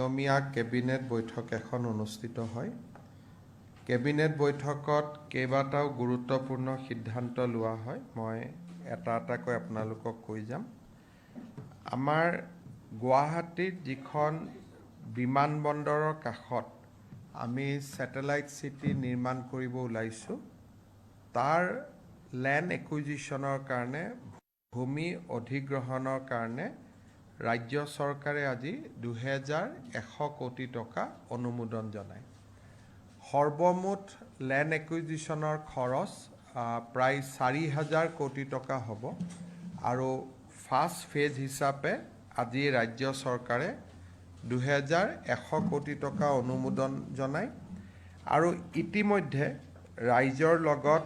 দিনমীয়া cabinet বৈঠক এখন অনুষ্ঠিত হয়। কেবিনেট বৈঠকত কেইবাটাও গুৰুত্বপূৰ্ণ সিদ্ধান্ত লোৱা হয়। মই এটা এটাকৈ আপোনালোকক কৈ যাম। আমাৰ গুৱাহাটীত যিখন বিমানবন্দৰৰ কাষত আমি স্যাটেলাইট সিটি নিৰ্মাণ কৰিব ওলাইছোঁ, তাৰ ল্যান্ড একুইজিশ্যনৰ কাৰণে ভূমি অধিগ্ৰহণৰ কাৰণে ৰাজ্য চৰকাৰে আজি 2100 কোটি টকা অনুমোদন জনায়। সৰ্বমুঠ ল্যান্ড একুইজিশ্যনৰ খৰচ প্ৰায় 4000 কোটি টকা হ'ব আৰু ফাৰ্ষ্ট ফেজ হিচাপে আজি ৰাজ্য চৰকাৰে 2100 কোটি টকা অনুমোদন জনায় আৰু ইতিমধ্যে ৰাইজৰ লগত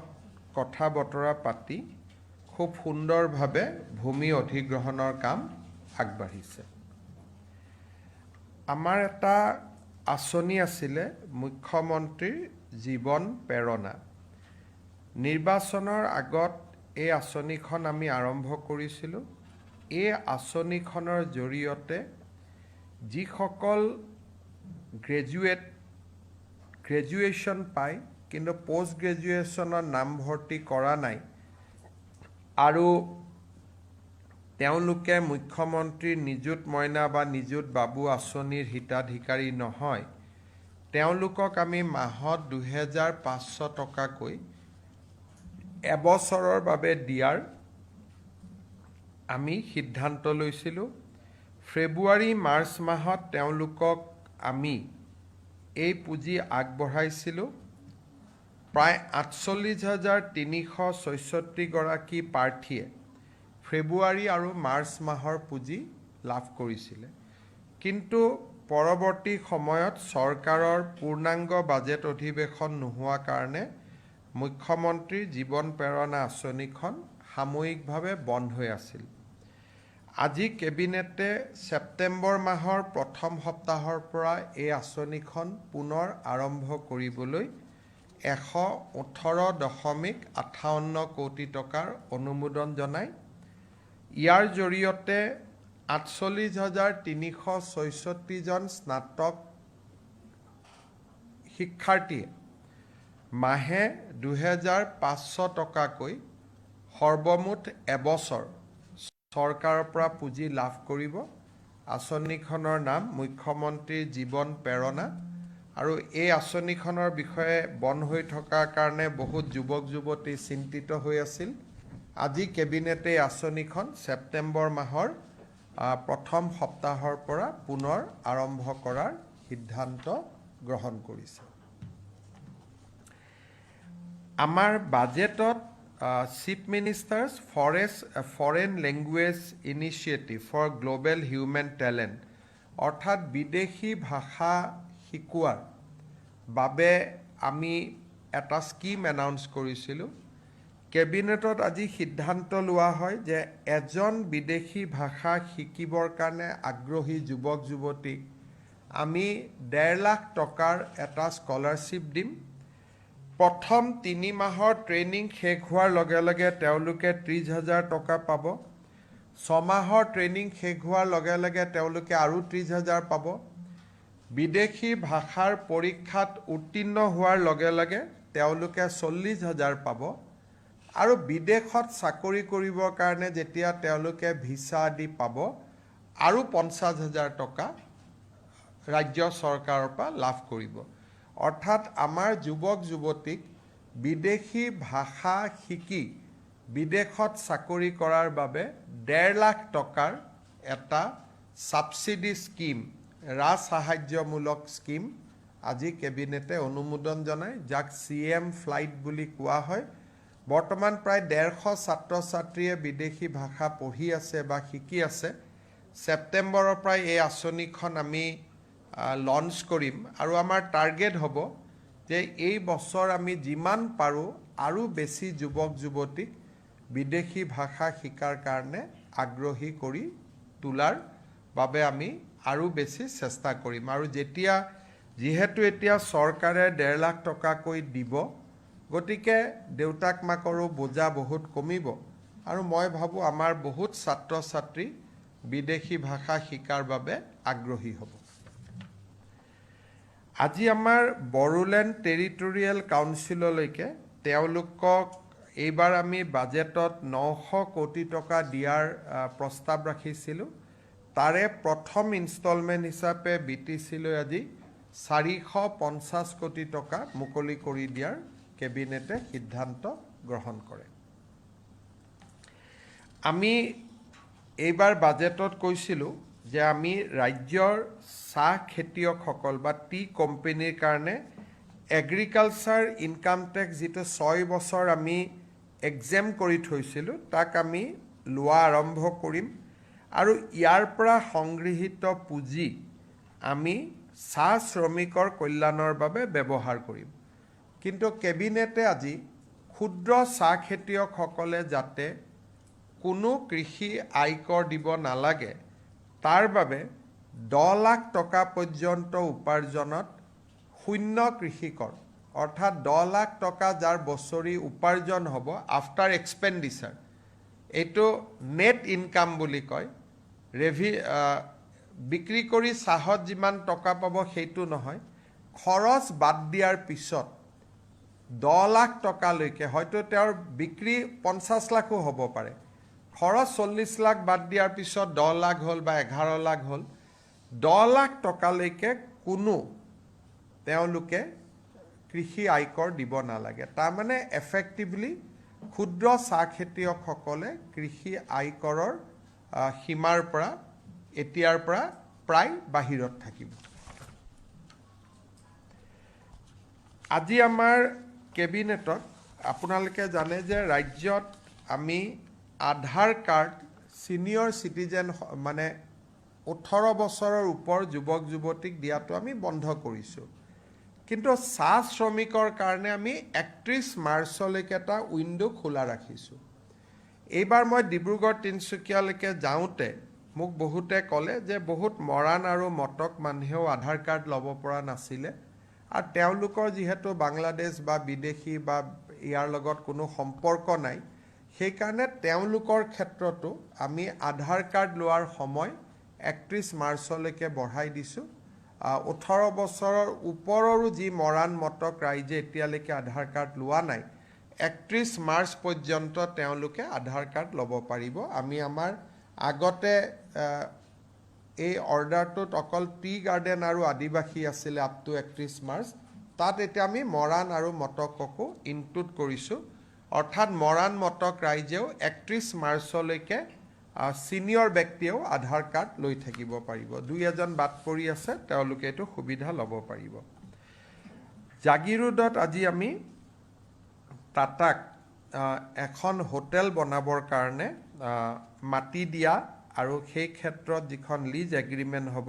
কথা বতৰা পাতি খুব সুন্দৰভাৱে ভূমি অধিগ্ৰহণৰ কাম আগবাঢ়িছে। আমাৰ এটা আঁচনি আছিলে মুখ্যমন্ত্ৰীৰ জীৱন প্ৰেৰণা। নিৰ্বাচনৰ আগত এই আঁচনিখন আমি আৰম্ভ কৰিছিলোঁ। এই আঁচনিখনৰ জৰিয়তে যিসকল গ্ৰেজুৱেশ্যন পায় কিন্তু পোষ্ট গ্ৰেজুৱেশ্যনৰ নামভৰ্তি কৰা নাই আৰু তেওঁলোকে মুখ্যমন্ত্ৰীৰ নিযুত মইনা বা নিযুত বাবু আঁচনিৰ হিতাধিকাৰী নহয়, তেওঁলোকক আমি মাহত 2500 টকাকৈ এবছৰৰ বাবে দিয়াৰ আমি সিদ্ধান্ত লৈছিলোঁ। ফেব্ৰুৱাৰী মাৰ্চ মাহত তেওঁলোকক আমি এই পুঁজি আগবঢ়াইছিলোঁ। প্ৰায় 48,366 গৰাকী প্ৰাৰ্থীয়ে ফেব্ৰুৱাৰী আৰু মাৰ্চ মাহৰ পুঁজি লাভ কৰিছিলে। কিন্তু পৰৱৰ্তী সময়ত চৰকাৰৰ পূৰ্ণাংগ বাজেট অধিৱেশন নোহোৱা কাৰণে মুখ্যমন্ত্ৰীৰ জীৱন প্ৰেৰণা আঁচনিখন সাময়িকভাৱে বন্ধ হৈ আছিল। আজি কেবিনেটে ছেপ্টেম্বৰ মাহৰ প্ৰথম সপ্তাহৰ পৰা এই আঁচনিখন পুনৰ আৰম্ভ কৰিবলৈ 118.58 কোটি টকাৰ অনুমোদন জনায়। ইয়াৰ জৰিয়তে 48,366 জন স্নাতক শিক্ষাৰ্থীয়ে মাহে 2500 টকাকৈ সৰ্বমুঠ এবছৰ চৰকাৰৰ পৰা পুঁজি লাভ কৰিব। আঁচনিখনৰ নাম মুখ্যমন্ত্ৰীৰ জীৱন প্ৰেৰণা আৰু এই আঁচনিখনৰ বিষয়ে বন্ধ হৈ থকাৰ কাৰণে বহুত যুৱক যুৱতী চিন্তিত হৈ আছিল। আজি কেবিনেটে আঁচনিখন ছেপ্টেম্বৰ মাহৰ প্ৰথম সপ্তাহৰ পৰা পুনৰ আৰম্ভ কৰাৰ সিদ্ধান্ত গ্ৰহণ কৰিছে। আমাৰ বাজেটত chief minister's foreign language initiative for global human talent অৰ্থাৎ বিদেশী ভাষা শিকোৱাৰ বাবে আমি এটা স্কিম এনাউন্স কৰিছিলোঁ। কেবিনেটত আজি সিদ্ধান্ত লোৱা হয় যে এজন বিদেশী ভাষা শিকিবৰ কাৰণে আগ্ৰহী যুৱক যুৱতীক আমি 1.5 লাখ টকাৰ এটা স্কলাৰশ্বিপ দিম। প্ৰথম 3 মাহৰ ট্ৰেইনিং শেষ হোৱাৰ লগে লগে তেওঁলোকে 30,000 টকা পাব। 6 মাহৰ ট্ৰেইনিং শেষ হোৱাৰ লগে লগে তেওঁলোকে আৰু 30,000 পাব। বিদেশী ভাষাৰ পৰীক্ষাত উত্তীৰ্ণ হোৱাৰ লগে লগে তেওঁলোকে 40,000 পাব আৰু বিদেশত চাকৰি কৰিবৰ কাৰণে যেতিয়া তেওঁলোকে ভিছা আদি পাব আৰু 50,000 টকা ৰাজ্য চৰকাৰৰ পৰা লাভ কৰিব। অৰ্থাৎ আমাৰ যুৱক যুৱতীক বিদেশী ভাষা শিকি বিদেশত চাকৰি কৰাৰ বাবে 1.5 লাখ টকাৰ এটা ছাবচিডি স্কিম, ৰাজ সাহায্যমূলক স্কিম আজি কেবিনেটে অনুমোদন জনায়, যাক CM ফ্লাইট বুলি কোৱা হয়। বৰ্তমান প্ৰায় 150 ছাত্ৰ ছাত্ৰীয়ে বিদেশী ভাষা পঢ়ি আছে বা শিকি আছে। ছেপ্টেম্বৰৰ পৰা এই আঁচনিখন আমি লঞ্চ কৰিম আৰু আমাৰ টাৰ্গেট হ'ব যে এই বছৰ আমি যিমান পাৰোঁ আৰু বেছি যুৱক যুৱতীক বিদেশী ভাষা শিকাৰ কাৰণে আগ্ৰহী কৰি তোলাৰ বাবে আমি আৰু বেছি চেষ্টা কৰিম। আৰু যিহেতু এতিয়া চৰকাৰে 1.5 লাখ টকাকৈ দিব, গতিকে দেউতাক মাকৰো বোজা বহুত কমিব আৰু মই ভাবোঁ আমাৰ বহুত ছাত্ৰ ছাত্ৰী বিদেশী ভাষা শিকাৰ বাবে আগ্ৰহী হ'ব। আজি আমাৰ বড়োলেণ্ড টেৰিটৰিয়েল কাউন্সিললৈকে তেওঁলোকক এইবাৰ আমি বাজেটত 900 কোটি টকা দিয়াৰ প্ৰস্তাৱ ৰাখিছিলোঁ। তাৰে প্ৰথম ইনষ্টলমেণ্ট হিচাপে BTCলৈ আজি 450 কোটি টকা মুকলি কৰি দিয়াৰ কেবিনেটে সিদ্ধান্ত গ্ৰহণ কৰে। আমি এইবাৰ বাজেটত কৈছিলোঁ যে আমি ৰাজ্যৰ চাহ খেতিয়কসকল বা টি কোম্পানীৰ কাৰণে এগ্ৰিকালচাৰ ইনকাম টেক্স যিটো 6 বছৰ আমি এক্সেম কৰি থৈছিলোঁ তাক আমি লোৱা আৰম্ভ কৰিম আৰু ইয়াৰ পৰা সংগৃহীত পুঁজি আমি চাহ শ্ৰমিকৰ কল্যাণৰ বাবে ব্যৱহাৰ কৰিম। কিন্তু কেবিনেটে আজি ক্ষুদ্ৰ চাহ খেতিয়কসকলে যাতে কোনো কৃষি আয়কৰ দিব নালাগে তাৰ বাবে 10 লাখ টকা পৰ্যন্ত উপাৰ্জনত শূন্য কৃষিকৰ অৰ্থাৎ 10 লাখ টকা যাৰ বছৰি উপাৰ্জন হ'ব আফটাৰ এক্সপেণ্ডিচাৰ, এইটো নেট ইনকাম বুলি কয়। বিক্ৰী কৰি চাহত যিমান টকা পাব সেইটো নহয়, খৰচ বাদ দিয়াৰ পিছত 10 লাখ টকালৈকে, হয়তো তেওঁৰ বিক্ৰী 50 লাখো হ'ব পাৰে, খৰচ 40 লাখ বাদ দিয়াৰ পিছত 10 লাখ হ'ল বা 11 লাখ হ'ল, 10 লাখ টকালৈকে কোনো তেওঁলোকে কৃষি আয়কৰ দিব নালাগে। তাৰমানে এফেক্টিভলি ক্ষুদ্ৰ চাহ খেতিয়কসকলে কৃষি আয়কৰৰ সীমাৰ পৰা এতিয়াৰ পৰা প্ৰায় বাহিৰত থাকিব। আজি আমাৰ কেবিনেটত আপোনালোকে জানে যে ৰাজ্যত আমি আধাৰ কাৰ্ড ছিনিয়ৰ চিটিজেন মানে 18 বছৰৰ ওপৰ যুৱক যুৱতীক দিয়াটো আমি বন্ধ কৰিছোঁ। কিন্তু চাহ শ্ৰমিকৰ কাৰণে আমি 31 মাৰ্চলৈকে এটা উইণ্ডো খোলা ৰাখিছোঁ। এইবাৰ মই ডিব্ৰুগড় তিনিচুকীয়ালৈকে যাওঁতে মোক বহুতে ক'লে যে বহুত মৰাণ আৰু মটক মানুহেও আধাৰ কাৰ্ড ল'ব পৰা নাছিলে আৰু তেওঁলোকৰ যিহেতু বাংলাদেশ বা বিদেশী বা ইয়াৰ লগত কোনো সম্পৰ্ক নাই, সেইকাৰণে তেওঁলোকৰ ক্ষেত্ৰতো আমি আধাৰ কাৰ্ড লোৱাৰ সময় 31 মাৰ্চলৈকে বঢ়াই দিছোঁ। 18 বছৰৰ ওপৰৰো যি মৰাণ মটক ৰাইজে এতিয়ালৈকে আধাৰ কাৰ্ড লোৱা নাই, 31 মাৰ্চ পৰ্যন্ত তেওঁলোকে আধাৰ কাৰ্ড ল'ব পাৰিব। আমি আমাৰ আগতে এই অৰ্ডাৰটোত অকল টি গাৰ্ডেন আৰু আদিবাসী আছিলে আপ টু 31 মাৰ্চ, তাত এতিয়া আমি মৰাণ আৰু মটককো ইনক্লুড কৰিছোঁ। অৰ্থাৎ মৰাণ মটক ৰাইজেও 31 মাৰ্চলৈকে ছিনিয়ৰ ব্যক্তিয়েও আধাৰ কাৰ্ড লৈ থাকিব পাৰিব। 2-এজন বাদ পৰি আছে, তেওঁলোকে এইটো সুবিধা ল'ব পাৰিব। জাগিৰোডত আজি আমি টাটাক এখন হোটেল বনাবৰ কাৰণে মাটি দিয়া আৰু সেই ক্ষেত্ৰত যিখন লিজ এগ্ৰিমেণ্ট হ'ব,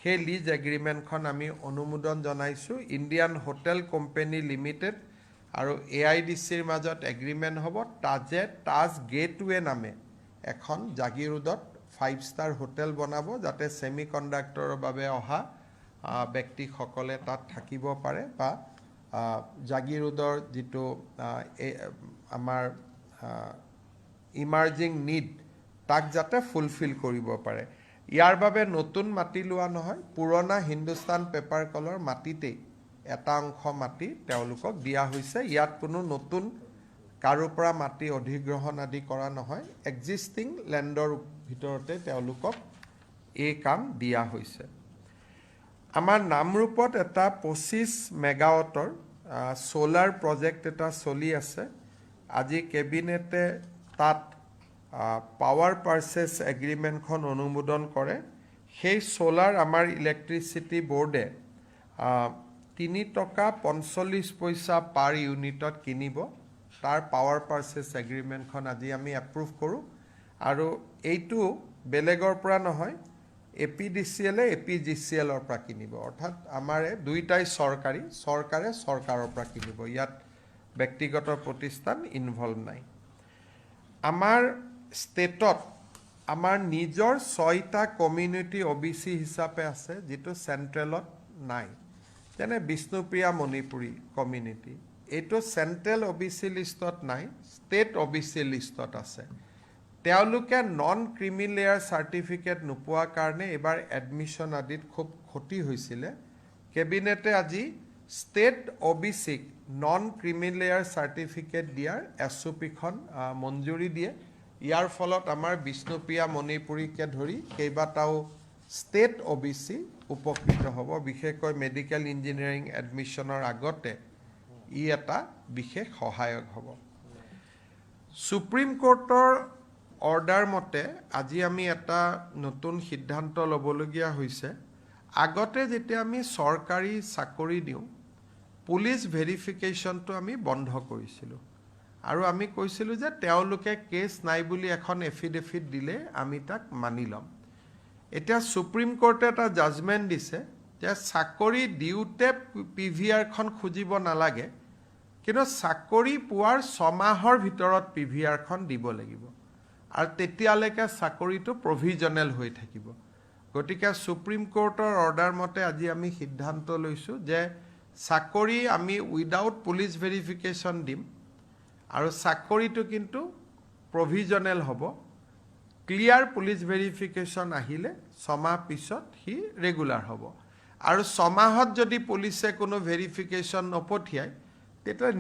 সেই লিজ এগ্ৰিমেণ্টখন আমি অনুমোদন জনাইছোঁ। ইণ্ডিয়ান হোটেল কোম্পানী লিমিটেড আৰু AIDCৰ মাজত এগ্ৰিমেণ্ট হ'ব। তাজ গেটৱে নামে এখন জাগিৰোডত 5 ষ্টাৰ হোটেল বনাব, যাতে ছেমি কণ্ডাক্টৰৰ বাবে অহা ব্যক্তিসকলে তাত থাকিব পাৰে বা জাগিৰোডৰ যিটো আমাৰ ইমাৰ্জিং নিড তাক যাতে ফুলফিল কৰিব পাৰে। ইয়াৰ বাবে নতুন মাটি লোৱা নহয়, পুৰণা হিন্দুস্তান পেপাৰ কলৰ মাটিতেই এটা অংশ মাটি তেওঁলোকক দিয়া হৈছে। ইয়াত কোনো নতুন কাৰো পৰা মাটি অধিগ্ৰহণ আদি কৰা নহয়, এক্সিষ্টিং লেণ্ডৰ ভিতৰতে তেওঁলোকক এই কাম দিয়া হৈছে। আমাৰ নামৰূপত এটা 25 মেগাৱাটৰ সোলাৰ প্ৰজেক্ট এটা চলি আছে। আজি কেবিনেটে তাত পাৱাৰ পাৰ্চেছ এগ্ৰিমেণ্টখন অনুমোদন কৰে। সেই সোলাৰ আমাৰ ইলেক্ট্ৰিচিটি বোৰ্ডে 3 টকা 45 পইচা পাৰ ইউনিটত কিনিব। তাৰ পাৱাৰ পাৰ্চেছ এগ্ৰিমেণ্টখন আজি আমি এপ্ৰুভ কৰোঁ আৰু এইটো বেলেগৰ পৰা নহয়, APDCL APGCLৰ পৰা কিনিব। অৰ্থাৎ আমাৰে দুইটাই চৰকাৰে চৰকাৰৰ পৰা কিনিব, ইয়াত ব্যক্তিগত প্ৰতিষ্ঠান ইনভলভ নাই। আমাৰ ষ্টেটত আমাৰ নিজৰ 6টা কমিউনিটি OBC হিচাপে আছে, যিটো চেণ্ট্ৰেলত নাই, যেনে বিষ্ণুপ্ৰিয়া মণিপুৰী কমিউনিটি। এইটো চেণ্ট্ৰেল OBC লিষ্টত নাই, ষ্টেট OBC লিষ্টত আছে। তেওঁলোকে নন ক্ৰিমি লেয়াৰ চাৰ্টিফিকেট নোপোৱাৰ কাৰণে এইবাৰ এডমিশ্যন আদিত খুব ক্ষতি হৈছিলে। কেবিনেটে আজি ষ্টেট OBCক নন ক্ৰিমিলেয়াৰ চাৰ্টিফিকেট দিয়াৰ SOPখন মঞ্জুৰি দিয়ে ইয়াৰ ফলত আমাৰ বিষ্ণুপ্ৰিয়া মণিপুৰীকে ধৰি কেইবাটাও ষ্টেট OBC উপকৃত হ'ব বিশেষকৈ মেডিকেল ইঞ্জিনিয়াৰিং এডমিশ্যনৰ আগতে ই এটা বিশেষ সহায়ক হ'ব সুপ্ৰিম কোৰ্টৰ অৰ্ডাৰ মতে আজি আমি এটা নতুন সিদ্ধান্ত ল'বলগীয়া হৈছে আগতে যেতিয়া আমি চৰকাৰী চাকৰি দিওঁ পুলিচ ভেৰিফিকেশ্যনটো আমি বন্ধ কৰিছিলোঁ আৰু আমি কৈছিলোঁ যে তেওঁলোকে কেছ নাই বুলি এখন এফিডেভিট দিলে আমি তাক মানি ল'ম এতিয়া সুপ্ৰিম কোৰ্টে এটা জাজমেণ্ট দিছে যে চাকৰি দিওঁতে PVRখন খুজিব নালাগে কিন্তু চাকৰি পোৱাৰ 6 মাহৰ ভিতৰত PVRখন দিব লাগিব আৰু তেতিয়ালৈকে চাকৰিটো প্ৰভিজনেল হৈ থাকিব গতিকে সুপ্ৰিম কোৰ্টৰ অৰ্ডাৰ মতে আজি আমি সিদ্ধান্ত লৈছোঁ যে চাকৰি আমি উইদাউট পুলিচ ভেৰিফিকেশ্যন দিম আৰু চাকৰিটো কিন্তু প্ৰভিজনেল হ'ব ক্লিয়াৰ পুলিচ ভেৰিফিকেশ্যন আহিলে 6 মাহ পিছত হি ৰেগুলাৰ হ'ব আৰু 6 মাহত যদি পুলিচে কোনো ভেৰিফিকেশ্যন নপঠিয়ায় তেতিয়া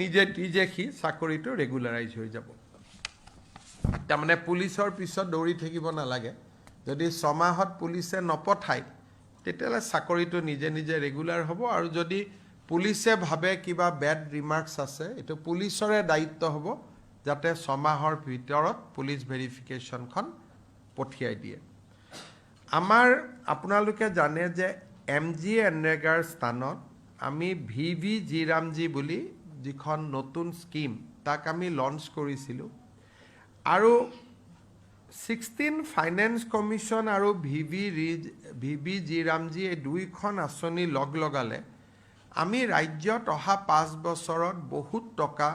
নিজে সি চাকৰিটো ৰেগুলাৰাইজ হৈ যাব তাৰমানে পুলিচৰ পিছত দৌৰি থাকিব নালাগে যদি 6 মাহত পুলিচে নপঠায় তেতিয়ালে চাকৰিটো নিজে নিজে ৰেগুলাৰ হ'ব আৰু যদি পুলিচে ভাবে কিবা বেড ৰিমাৰ্কছ আছে এটো পুলিচৰে দায়িত্ব হ'ব যাতে 6 মাহৰ ভিতৰত পুলিচ ভেৰিফিকেশ্যনখন পঠিয়াই দিয়ে আমাৰ আপোনালোকে জানে যে MG এনৰেগাৰ স্থানত আমি VV জিৰামজি বুলি যিখন নতুন স্কিম তাক আমি লঞ্চ কৰিছিলোঁ আৰু 16 ফাইনেন্স কমিশ্যন আৰু VV জিৰামজি এই দুইখন আঁচনি লগালে আমি ৰাজ্যত অহা 5 বছৰত বহুত টকা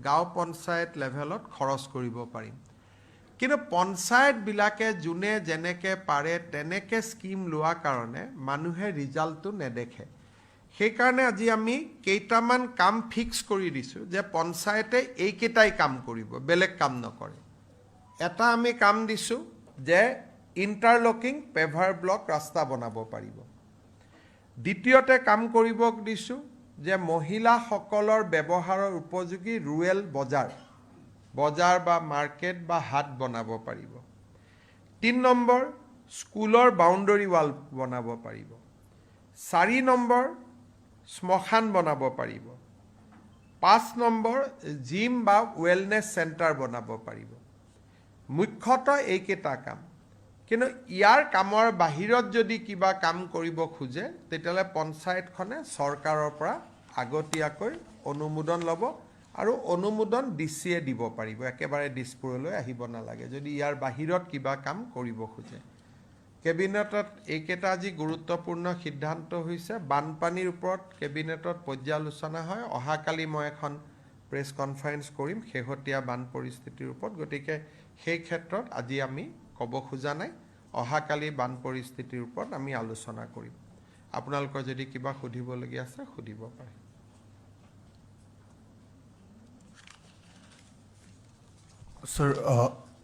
গাঁও পঞ্চায়ত লেভেলত খৰচ কৰিব পাৰিম কিন্তু পঞ্চায়তবিলাকে যোনে যেনেকে পাৰে তেনেকে স্কিম লোৱা কাৰণে মানুহে ৰিজাল্টটো নেদেখে সেইকাৰণে আজি আমি কেইটামান কাম ফিক্স কৰি দিছোঁ যে পঞ্চায়তে এইকেইটাই কাম কৰিব বেলেগ কাম নকৰে এটা আমি কাম দিছোঁ যে ইণ্টাৰলকিং পেভাৰ ব্লক ৰাস্তা বনাব পাৰিব দ্বিতীয়তে কাম কৰিব দিছোঁ যে মহিলাসকলৰ ব্যৱহাৰৰ উপযোগী ৰুৰেল বজাৰ বা মাৰ্কেট বা হাট বনাব পাৰিব 3 নম্বৰ স্কুলৰ বাউণ্ডাৰী ৱাল বনাব পাৰিব 4 নম্বৰ শ্মশান বনাব পাৰিব 5 নম্বৰ জিম বা ৱেলনেছ চেণ্টাৰ বনাব পাৰিব মুখ্যতঃ এইকেইটা কাম কিন্তু ইয়াৰ কামৰ বাহিৰত যদি কিবা কাম কৰিব খোজে তেতিয়ালে পঞ্চায়তখনে চৰকাৰৰ পৰা আগতীয়াকৈ অনুমোদন ল'ব আৰু অনুমোদন ডিচিয়ে দিব পাৰিব একেবাৰে দিছপুৰলৈ আহিব নালাগে যদি ইয়াৰ বাহিৰত কিবা কাম কৰিব খোজে কেবিনেটত এইকেইটা আজি গুৰুত্বপূৰ্ণ সিদ্ধান্ত হৈছে বানপানীৰ ওপৰত কেবিনেটত পৰ্যালোচনা হয় অহাকালি মই এখন প্ৰেছ কনফাৰেন্স কৰিম শেহতীয়া বান পৰিস্থিতিৰ ওপৰত গতিকে সেই ক্ষেত্ৰত আজি আমি ক'ব খোজা নাই অহাকালি বান পৰিস্থিতিৰ ওপৰত আমি আলোচনা কৰিম আপোনালোকৰ যদি কিবা সুধিবলগীয়া আছে সুধিব পাৰে Sir,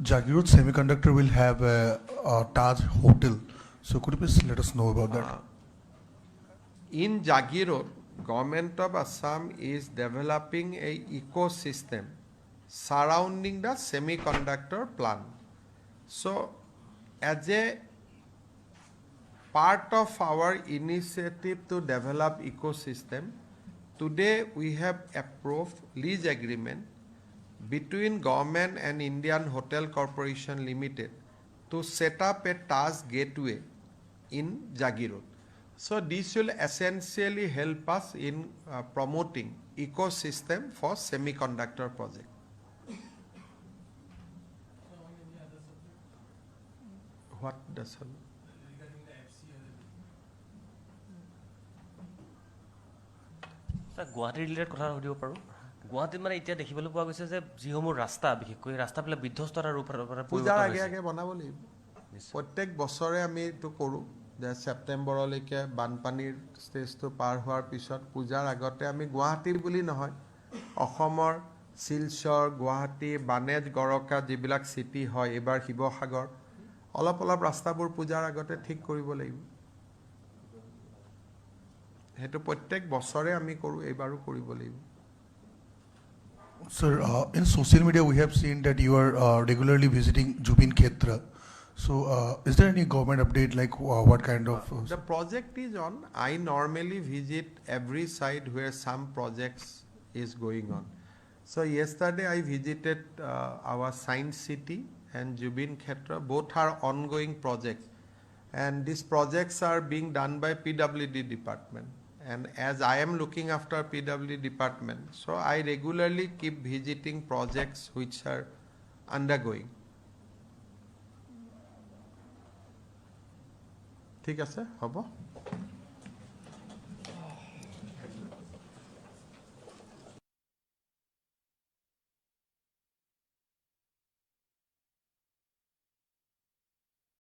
Jagiroad Semiconductor will have a Taj Hotel. So could you please let us know about that? In Jagiroad, Government of Assam is developing a ecosystem surrounding the semiconductor plant. So, as a part of our initiative to develop ecosystem, today we have approved lease agreement between government and Indian Hotel Corporation Limited to set up a Taj gateway in Jagiroad. So this will essentially help us in promoting ecosystem for semiconductor project. What does it? Guwahati related কথা সুধিব পাৰোঁ গুৱাহাটীত মানে এতিয়া দেখিবলৈ পোৱা গৈছে যে যিসমূহ ৰাস্তা বিশেষকৈ ৰাস্তাবিলাক বিধ্বস্তৰ ৰূপত পূজাৰ আগে আগে বনাব লাগিব প্ৰত্যেক বছৰে আমি এইটো কৰোঁ যে ছেপ্টেম্বৰলৈকে বানপানীৰ ষ্টেজটো পাৰ হোৱাৰ পিছত পূজাৰ আগতে আমি গুৱাহাটীৰ বুলি নহয় অসমৰ শিলচৰ গুৱাহাটী বানেজ গড়কা যিবিলাক চিটি হয় এইবাৰ শিৱসাগৰ অলপ ৰাস্তাবোৰ পূজাৰ আগতে ঠিক কৰিব লাগিব সেইটো প্ৰত্যেক বছৰে আমি কৰোঁ, এইবাৰো কৰিব লাগিব। Sir, in social media, we have seen that you are regularly visiting Jubin Khetra. So, is there any government update, like what kind of? The project is on. I normally visit every site where some projects is going on. So yesterday I visited our Science City and Jubin Khetra. Both are ongoing projects, and these projects are being done by PWD department. And as I am looking after PWD department, so I regularly keep visiting projects which are undergoing. ঠিক আছে, হ'ব।